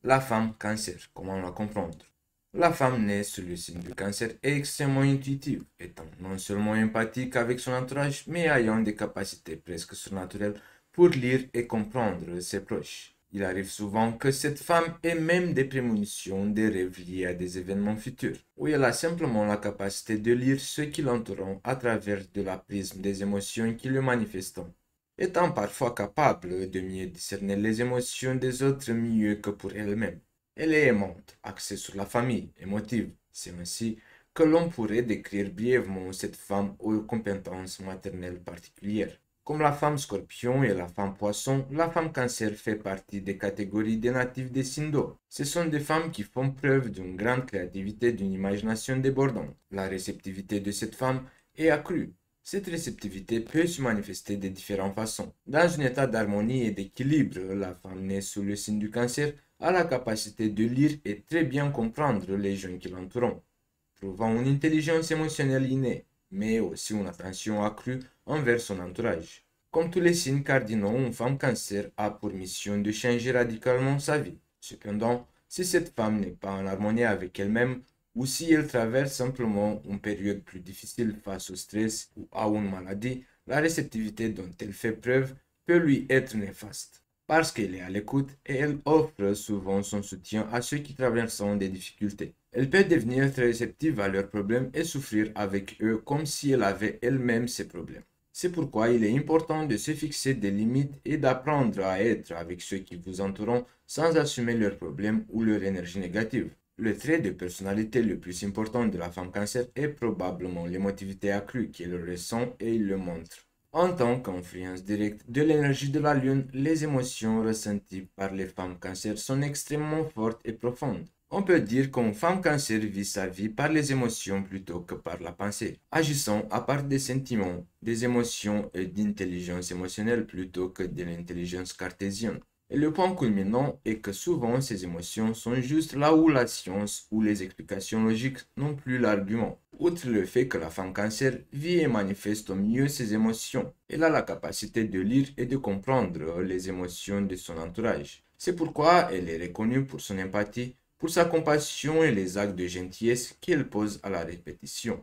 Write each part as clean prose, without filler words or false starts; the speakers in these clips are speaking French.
La femme cancer, comment la comprendre? La femme née sous le signe du cancer est extrêmement intuitive, étant non seulement empathique avec son entourage, mais ayant des capacités presque surnaturelles pour lire et comprendre ses proches. Il arrive souvent que cette femme ait même des prémonitions, des rêves liés à des événements futurs, où elle a simplement la capacité de lire ceux qui l'entourent à travers de la prisme des émotions qui le manifestent, étant parfois capable de mieux discerner les émotions des autres mieux que pour elle-même. Elle est aimante, axée sur la famille, émotive. C'est ainsi que l'on pourrait décrire brièvement cette femme aux compétences maternelles particulières. Comme la femme scorpion et la femme poisson, la femme cancer fait partie des catégories des natifs des signes d'eau. Ce sont des femmes qui font preuve d'une grande créativité et d'une imagination débordante. La réceptivité de cette femme est accrue. Cette réceptivité peut se manifester de différentes façons. Dans un état d'harmonie et d'équilibre, la femme née sous le signe du cancer a la capacité de lire et très bien comprendre les gens qui l'entourent, prouvant une intelligence émotionnelle innée, mais aussi une attention accrue envers son entourage. Comme tous les signes cardinaux, une femme cancer a pour mission de changer radicalement sa vie. Cependant, si cette femme n'est pas en harmonie avec elle-même, ou si elle traverse simplement une période plus difficile face au stress ou à une maladie, la réceptivité dont elle fait preuve peut lui être néfaste. Parce qu'elle est à l'écoute et elle offre souvent son soutien à ceux qui traversent des difficultés. Elle peut devenir très réceptive à leurs problèmes et souffrir avec eux comme si elle avait elle-même ses problèmes. C'est pourquoi il est important de se fixer des limites et d'apprendre à être avec ceux qui vous entourent sans assumer leurs problèmes ou leur énergie négative. Le trait de personnalité le plus important de la femme cancer est probablement l'émotivité accrue qu'elle ressent et il le montre. En tant qu'influence directe de l'énergie de la lune, les émotions ressenties par les femmes cancer sont extrêmement fortes et profondes. On peut dire qu'une femme cancer vit sa vie par les émotions plutôt que par la pensée, agissant à part des sentiments, des émotions et d'intelligence émotionnelle plutôt que de l'intelligence cartésienne. Et le point culminant est que souvent ces émotions sont juste là où la science ou les explications logiques n'ont plus l'argument. Outre le fait que la femme cancer vit et manifeste au mieux ses émotions, elle a la capacité de lire et de comprendre les émotions de son entourage. C'est pourquoi elle est reconnue pour son empathie, pour sa compassion et les actes de gentillesse qu'elle pose à la répétition.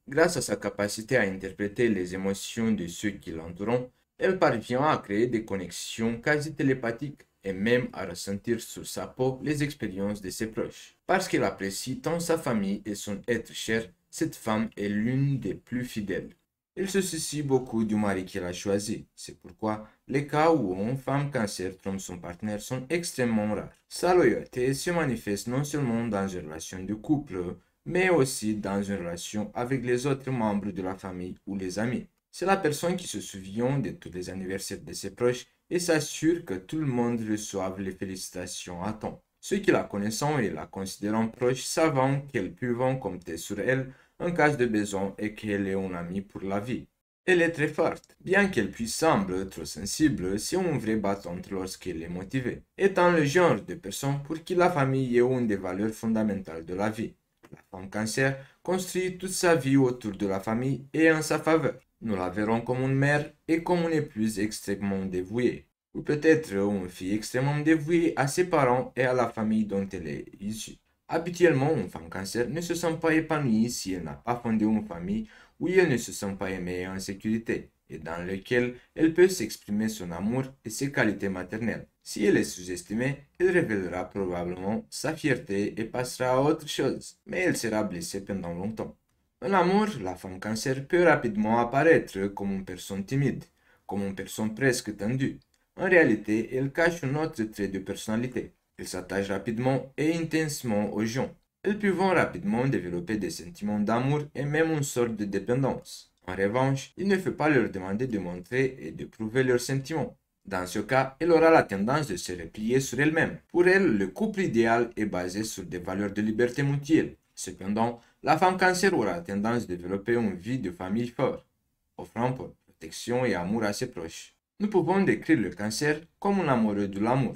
Grâce à sa capacité à interpréter les émotions de ceux qui l'entourent, elle parvient à créer des connexions quasi télépathiques et même à ressentir sur sa peau les expériences de ses proches. Parce qu'elle apprécie tant sa famille et son être cher, cette femme est l'une des plus fidèles. Elle se soucie beaucoup du mari qu'elle a choisi. C'est pourquoi les cas où une femme cancer trompe son partenaire sont extrêmement rares. Sa loyauté se manifeste non seulement dans une relation de couple, mais aussi dans une relation avec les autres membres de la famille ou les amis. C'est la personne qui se souvient de tous les anniversaires de ses proches et s'assure que tout le monde reçoive les félicitations à temps. Ceux qui la connaissent et la considèrent proche savent qu'elles peuvent compter sur elle en cas de besoin et qu'elle est une amie pour la vie. Elle est très forte, bien qu'elle puisse sembler trop sensible, c'est une vraie battante lorsqu'elle est motivée, étant le genre de personne pour qui la famille est une des valeurs fondamentales de la vie. La femme cancer construit toute sa vie autour de la famille et en sa faveur. Nous la verrons comme une mère et comme une épouse extrêmement dévouée, ou peut-être une fille extrêmement dévouée à ses parents et à la famille dont elle est issue. Habituellement, une femme cancer ne se sent pas épanouie si elle n'a pas fondé une famille où elle ne se sent pas aimée et en sécurité, et dans lequel elle peut s'exprimer son amour et ses qualités maternelles. Si elle est sous-estimée, elle révélera probablement sa fierté et passera à autre chose, mais elle sera blessée pendant longtemps. En amour, la femme cancer peut rapidement apparaître comme une personne timide, comme une personne presque tendue. En réalité, elle cache un autre trait de personnalité. Elle s'attache rapidement et intensément aux gens. Elles peuvent rapidement développer des sentiments d'amour et même une sorte de dépendance. En revanche, il ne faut pas leur demander de montrer et de prouver leurs sentiments. Dans ce cas, elle aura la tendance de se replier sur elle-même. Pour elle, le couple idéal est basé sur des valeurs de liberté mutuelle. Cependant, la femme cancer aura tendance à développer une vie de famille forte, offrant protection et amour à ses proches. Nous pouvons décrire le cancer comme un amoureux de l'amour.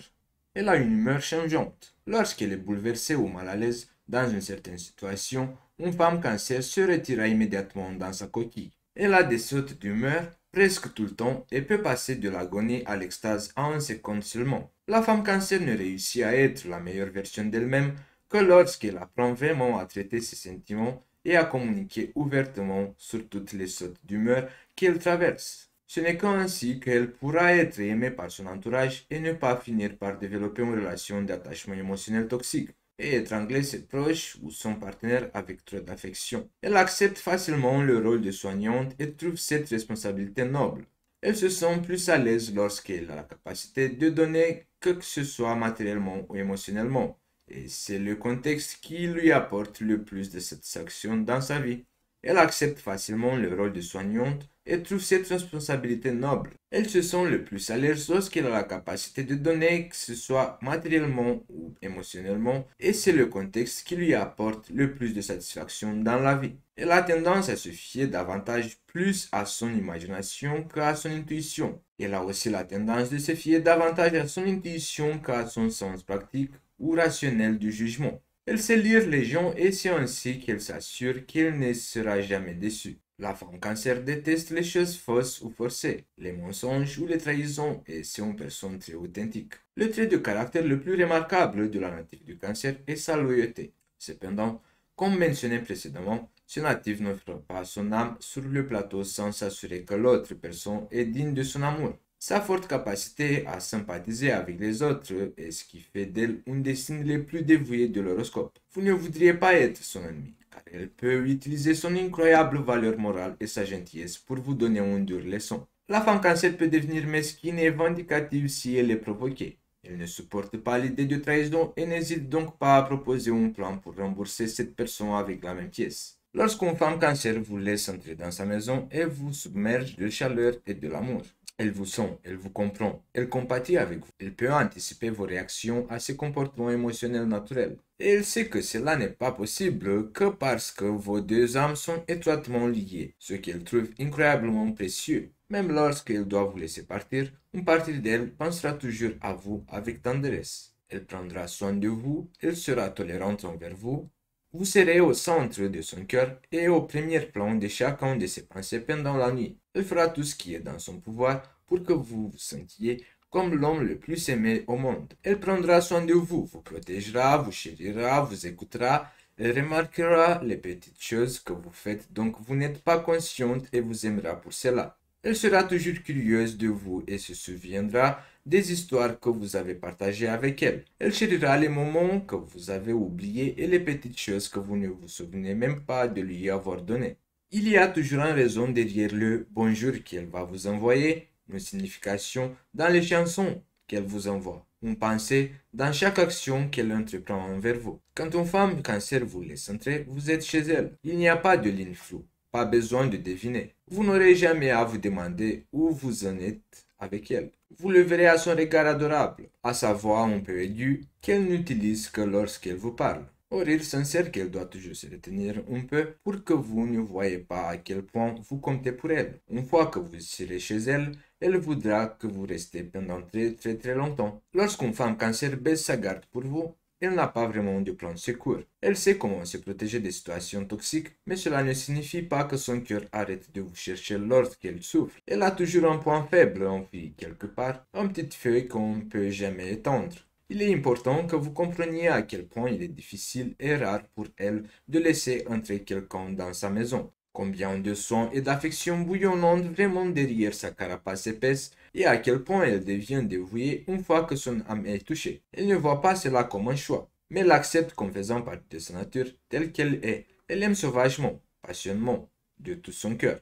Elle a une humeur changeante. Lorsqu'elle est bouleversée ou mal à l'aise dans une certaine situation, une femme cancer se retirera immédiatement dans sa coquille. Elle a des sautes d'humeur presque tout le temps et peut passer de l'agonie à l'extase en 1 seconde seulement. La femme cancer ne réussit à être la meilleure version d'elle-même que lorsqu'elle apprend vraiment à traiter ses sentiments et à communiquer ouvertement sur toutes les sautes d'humeur qu'elle traverse. Ce n'est qu'ainsi qu'elle pourra être aimée par son entourage et ne pas finir par développer une relation d'attachement émotionnel toxique et étrangler ses proches ou son partenaire avec trop d'affection. Elle accepte facilement le rôle de soignante et trouve cette responsabilité noble. Elle se sent plus à l'aise lorsqu'elle a la capacité de donner que ce soit matériellement ou émotionnellement. Et c'est le contexte qui lui apporte le plus de satisfaction dans sa vie. Elle accepte facilement le rôle de soignante et trouve cette responsabilité noble. Elle se sent le plus à l'aise lorsqu'elle a la capacité de donner, que ce soit matériellement ou émotionnellement, et c'est le contexte qui lui apporte le plus de satisfaction dans la vie. Elle a tendance à se fier davantage plus à son imagination qu'à son intuition. Elle a aussi la tendance de se fier davantage à son intuition qu'à son sens pratique ou rationnel du jugement. Elle sait lire les gens et c'est ainsi qu'elle s'assure qu'elle ne sera jamais déçue. La femme cancer déteste les choses fausses ou forcées, les mensonges ou les trahisons et c'est une personne très authentique. Le trait de caractère le plus remarquable de la native du cancer est sa loyauté. Cependant, comme mentionné précédemment, ce natif n'offre pas son âme sur le plateau sans s'assurer que l'autre personne est digne de son amour. Sa forte capacité à sympathiser avec les autres est ce qui fait d'elle une des signes les plus dévoués de l'horoscope. Vous ne voudriez pas être son ennemi, car elle peut utiliser son incroyable valeur morale et sa gentillesse pour vous donner une dure leçon. La femme cancer peut devenir mesquine et vindicative si elle est provoquée. Elle ne supporte pas l'idée de trahison et n'hésite donc pas à proposer un plan pour rembourser cette personne avec la même pièce. Lorsqu'une femme cancer vous laisse entrer dans sa maison, elle vous submerge de chaleur et de l'amour. Elle vous sent, elle vous comprend, elle compatit avec vous. Elle peut anticiper vos réactions à ses comportements émotionnels naturels. Et elle sait que cela n'est pas possible que parce que vos deux âmes sont étroitement liées, ce qu'elle trouve incroyablement précieux. Même lorsqu'elle doit vous laisser partir, une partie d'elle pensera toujours à vous avec tendresse. Elle prendra soin de vous, elle sera tolérante envers vous. Vous serez au centre de son cœur et au premier plan de chacun de ses pensées pendant la nuit. Elle fera tout ce qui est dans son pouvoir pour que vous vous sentiez comme l'homme le plus aimé au monde. Elle prendra soin de vous, vous protégera, vous chérira, vous écoutera. Elle remarquera les petites choses que vous faites dont vous n'êtes pas consciente et vous aimera pour cela. Elle sera toujours curieuse de vous et se souviendra des histoires que vous avez partagées avec elle. Elle chérira les moments que vous avez oubliés et les petites choses que vous ne vous souvenez même pas de lui avoir données. Il y a toujours une raison derrière le bonjour qu'elle va vous envoyer, une signification dans les chansons qu'elle vous envoie, une pensée dans chaque action qu'elle entreprend envers vous. Quand une femme cancer vous laisse entrer, vous êtes chez elle. Il n'y a pas de ligne floue. Pas besoin de deviner. Vous n'aurez jamais à vous demander où vous en êtes avec elle. Vous le verrez à son regard adorable, à sa voix un peu aiguë qu'elle n'utilise que lorsqu'elle vous parle. Au rire sincère qu'elle doit toujours se retenir un peu pour que vous ne voyez pas à quel point vous comptez pour elle. Une fois que vous serez chez elle, elle voudra que vous restez pendant très longtemps. Lorsqu'une femme cancer baisse sa garde pour vous, elle n'a pas vraiment de plan de secours. Elle sait comment se protéger des situations toxiques, mais cela ne signifie pas que son cœur arrête de vous chercher lorsqu'elle souffre. Elle a toujours un point faible en vie quelque part, une petite feuille qu'on ne peut jamais étendre. Il est important que vous compreniez à quel point il est difficile et rare pour elle de laisser entrer quelqu'un dans sa maison. Combien de soins et d'affection bouillonnante vraiment derrière sa carapace épaisse et à quel point elle devient dévouée une fois que son âme est touchée. Elle ne voit pas cela comme un choix, mais l'accepte comme faisant partie de sa nature telle qu'elle est. Elle aime sauvagement, passionnément, de tout son cœur,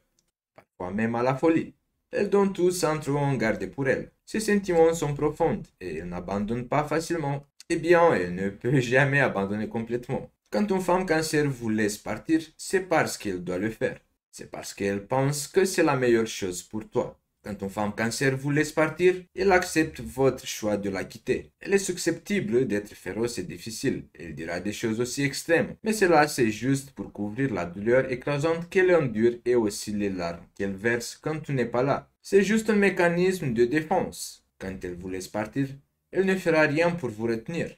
parfois même à la folie. Elle donne tout sans trop en garder pour elle. Ses sentiments sont profonds et elle n'abandonne pas facilement. Eh bien, elle ne peut jamais abandonner complètement. Quand une femme cancer vous laisse partir, c'est parce qu'elle doit le faire. C'est parce qu'elle pense que c'est la meilleure chose pour toi. Quand une femme cancer vous laisse partir, elle accepte votre choix de la quitter. Elle est susceptible d'être féroce et difficile. Elle dira des choses aussi extrêmes. Mais cela c'est juste pour couvrir la douleur écrasante qu'elle endure et aussi les larmes qu'elle verse quand tu n'es pas là. C'est juste un mécanisme de défense. Quand elle vous laisse partir, elle ne fera rien pour vous retenir.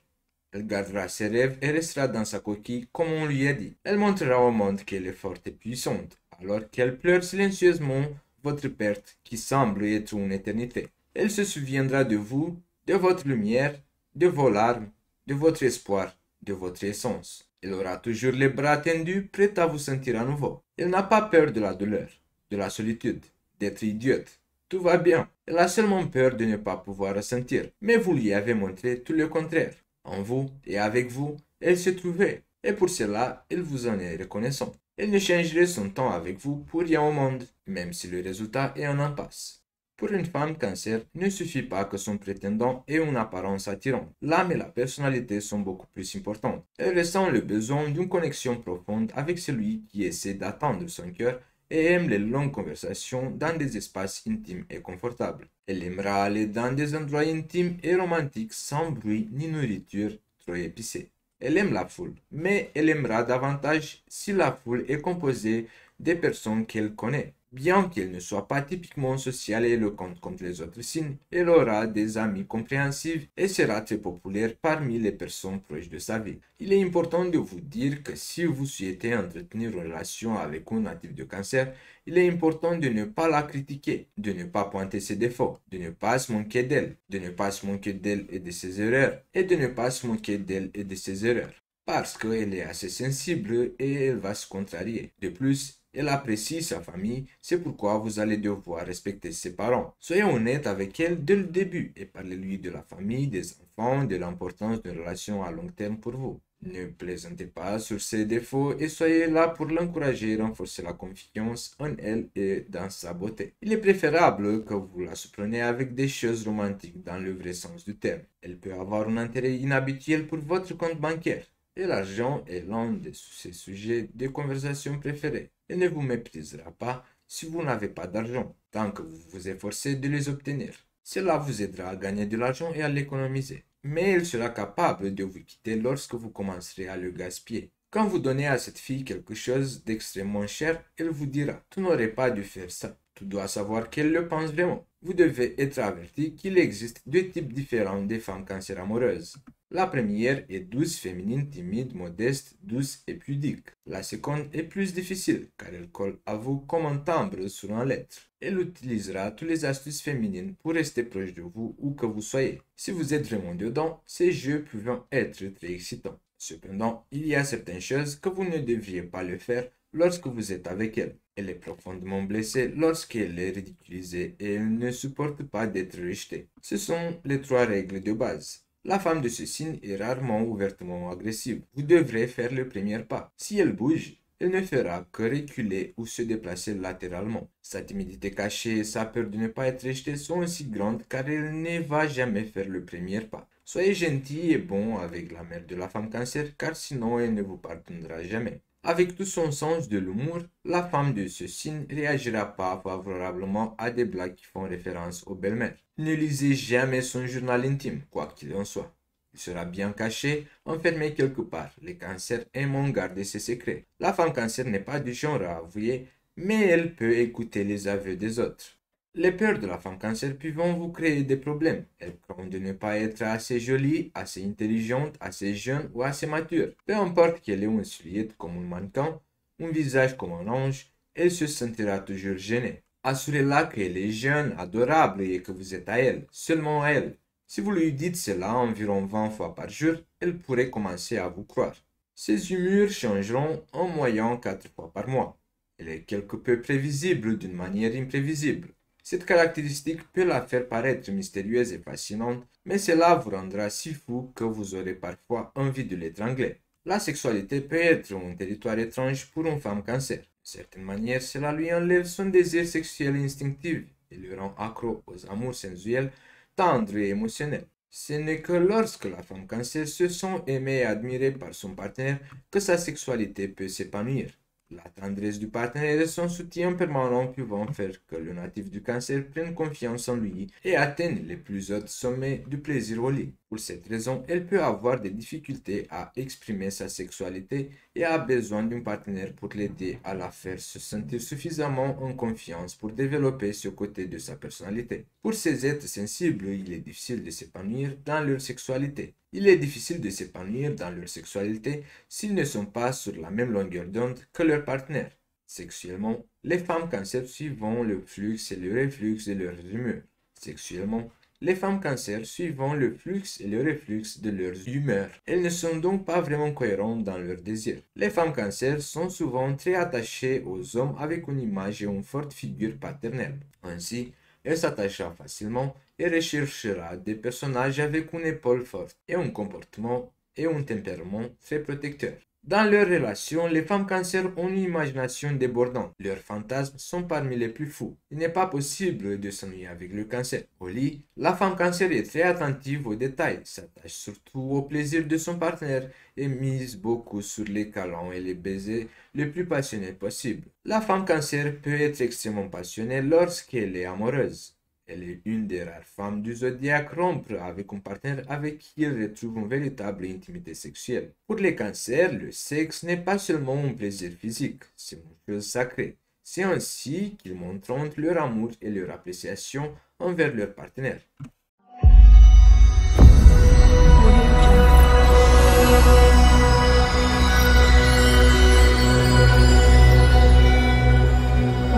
Elle gardera ses rêves et restera dans sa coquille comme on lui a dit. Elle montrera au monde qu'elle est forte et puissante, alors qu'elle pleure silencieusement votre perte qui semble être une éternité. Elle se souviendra de vous, de votre lumière, de vos larmes, de votre espoir, de votre essence. Elle aura toujours les bras tendus, prête à vous sentir à nouveau. Elle n'a pas peur de la douleur, de la solitude, d'être idiote. Tout va bien. Elle a seulement peur de ne pas pouvoir ressentir. Mais vous lui avez montré tout le contraire. En vous et avec vous, elle se trouvait. Et pour cela, elle vous en est reconnaissant. Elle ne changerait son temps avec vous pour rien au monde, même si le résultat est un impasse. Pour une femme cancer, il ne suffit pas que son prétendant ait une apparence attirante. L'âme et la personnalité sont beaucoup plus importantes. Elle ressent le besoin d'une connexion profonde avec celui qui essaie d'atteindre son cœur et aime les longues conversations dans des espaces intimes et confortables. Elle aimera aller dans des endroits intimes et romantiques sans bruit ni nourriture trop épicée. Elle aime la foule, mais elle aimera davantage si la foule est composée des personnes qu'elle connaît. Bien qu'elle ne soit pas typiquement sociale et éloquente comme les autres signes, elle aura des amis compréhensifs et sera très populaire parmi les personnes proches de sa vie. Il est important de vous dire que si vous souhaitez entretenir une relation avec un natif de cancer, il est important de ne pas la critiquer, de ne pas pointer ses défauts, de ne pas se moquer d'elle, de ne pas se moquer d'elle et de ses erreurs, et de ne pas se moquer d'elle et de ses erreurs. Parce qu'elle est assez sensible et elle va se contrarier. De plus, elle apprécie sa famille, c'est pourquoi vous allez devoir respecter ses parents. Soyez honnête avec elle dès le début et parlez-lui de la famille, des enfants, de l'importance d'une relation à long terme pour vous. Ne plaisantez pas sur ses défauts et soyez là pour l'encourager et renforcer la confiance en elle et dans sa beauté. Il est préférable que vous la surpreniez avec des choses romantiques dans le vrai sens du terme. Elle peut avoir un intérêt inhabituel pour votre compte bancaire. Et l'argent est l'un de ses sujets de conversation préférés. Elle ne vous méprisera pas si vous n'avez pas d'argent, tant que vous vous efforcez de les obtenir. Cela vous aidera à gagner de l'argent et à l'économiser. Mais elle sera capable de vous quitter lorsque vous commencerez à le gaspiller. Quand vous donnez à cette fille quelque chose d'extrêmement cher, elle vous dira, tu n'aurais pas dû faire ça. Tu dois savoir qu'elle le pense vraiment. Vous devez être averti qu'il existe deux types différents de femmes cancer amoureuses. La première est douce, féminine, timide, modeste, douce et pudique. La seconde est plus difficile car elle colle à vous comme un timbre sur une lettre. Elle utilisera toutes les astuces féminines pour rester proche de vous où que vous soyez. Si vous êtes vraiment dedans, ces jeux peuvent être très excitants. Cependant, il y a certaines choses que vous ne devriez pas le faire lorsque vous êtes avec elle. Elle est profondément blessée lorsqu'elle est ridiculisée et elle ne supporte pas d'être rejetée. Ce sont les trois règles de base. La femme de ce signe est rarement ouvertement agressive. Vous devrez faire le premier pas. Si elle bouge, elle ne fera que reculer ou se déplacer latéralement. Sa timidité cachée et sa peur de ne pas être rejetée sont aussi grandes car elle ne va jamais faire le premier pas. Soyez gentil et bon avec la mère de la femme cancer car sinon elle ne vous pardonnera jamais. Avec tout son sens de l'humour, la femme de ce signe ne réagira pas favorablement à des blagues qui font référence aux belles-mères. Ne lisez jamais son journal intime, quoi qu'il en soit. Il sera bien caché, enfermé quelque part. Les cancers aiment garder ses secrets. La femme cancer n'est pas du genre à avouer, mais elle peut écouter les aveux des autres. Les peurs de la femme cancer peuvent vous créer des problèmes. Elle craint de ne pas être assez jolie, assez intelligente, assez jeune ou assez mature. Peu importe qu'elle ait une silhouette comme un mannequin, un visage comme un ange, elle se sentira toujours gênée. Assurez-la qu'elle est jeune, adorable et que vous êtes à elle, seulement à elle. Si vous lui dites cela environ 20 fois par jour, elle pourrait commencer à vous croire. Ses humeurs changeront en moyenne 4 fois par mois. Elle est quelque peu prévisible d'une manière imprévisible. Cette caractéristique peut la faire paraître mystérieuse et fascinante, mais cela vous rendra si fou que vous aurez parfois envie de l'étrangler. La sexualité peut être un territoire étrange pour une femme cancer. De certaine manière, cela lui enlève son désir sexuel instinctif et le rend accro aux amours sensuels, tendres et émotionnels. Ce n'est que lorsque la femme cancer se sent aimée et admirée par son partenaire que sa sexualité peut s'épanouir. La tendresse du partenaire et son soutien permanent peuvent faire que le natif du cancer prenne confiance en lui et atteigne les plus hauts sommets du plaisir au lit. Pour cette raison, elle peut avoir des difficultés à exprimer sa sexualité et a besoin d'un partenaire pour l'aider à la faire se sentir suffisamment en confiance pour développer ce côté de sa personnalité. Pour ces êtres sensibles, il est difficile de s'épanouir dans leur sexualité. Il est difficile de s'épanouir dans leur sexualité s'ils ne sont pas sur la même longueur d'onde que leur partenaire. Sexuellement, les femmes cancer suivant le flux et le reflux de leurs humeurs. Sexuellement, les femmes cancer suivant le flux et le reflux de leurs humeurs. Elles ne sont donc pas vraiment cohérentes dans leurs désirs. Les femmes cancer sont souvent très attachées aux hommes avec une image et une forte figure paternelle. Ainsi, elle s'attachera facilement et recherchera des personnages avec une épaule forte et un comportement et un tempérament très protecteur. Dans leurs relations, les femmes cancer ont une imagination débordante. Leurs fantasmes sont parmi les plus fous. Il n'est pas possible de s'ennuyer avec le cancer. Au lit, la femme cancer est très attentive aux détails, s'attache surtout au plaisir de son partenaire et mise beaucoup sur les câlins et les baisers le plus passionnés possible. La femme cancer peut être extrêmement passionnée lorsqu'elle est amoureuse. Elle est une des rares femmes du zodiaque rompre avec un partenaire avec qui elle retrouve une véritable intimité sexuelle. Pour les cancers, le sexe n'est pas seulement un plaisir physique, c'est une chose sacrée. C'est ainsi qu'ils montrent leur amour et leur appréciation envers leur partenaire.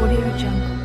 Audio Jungle.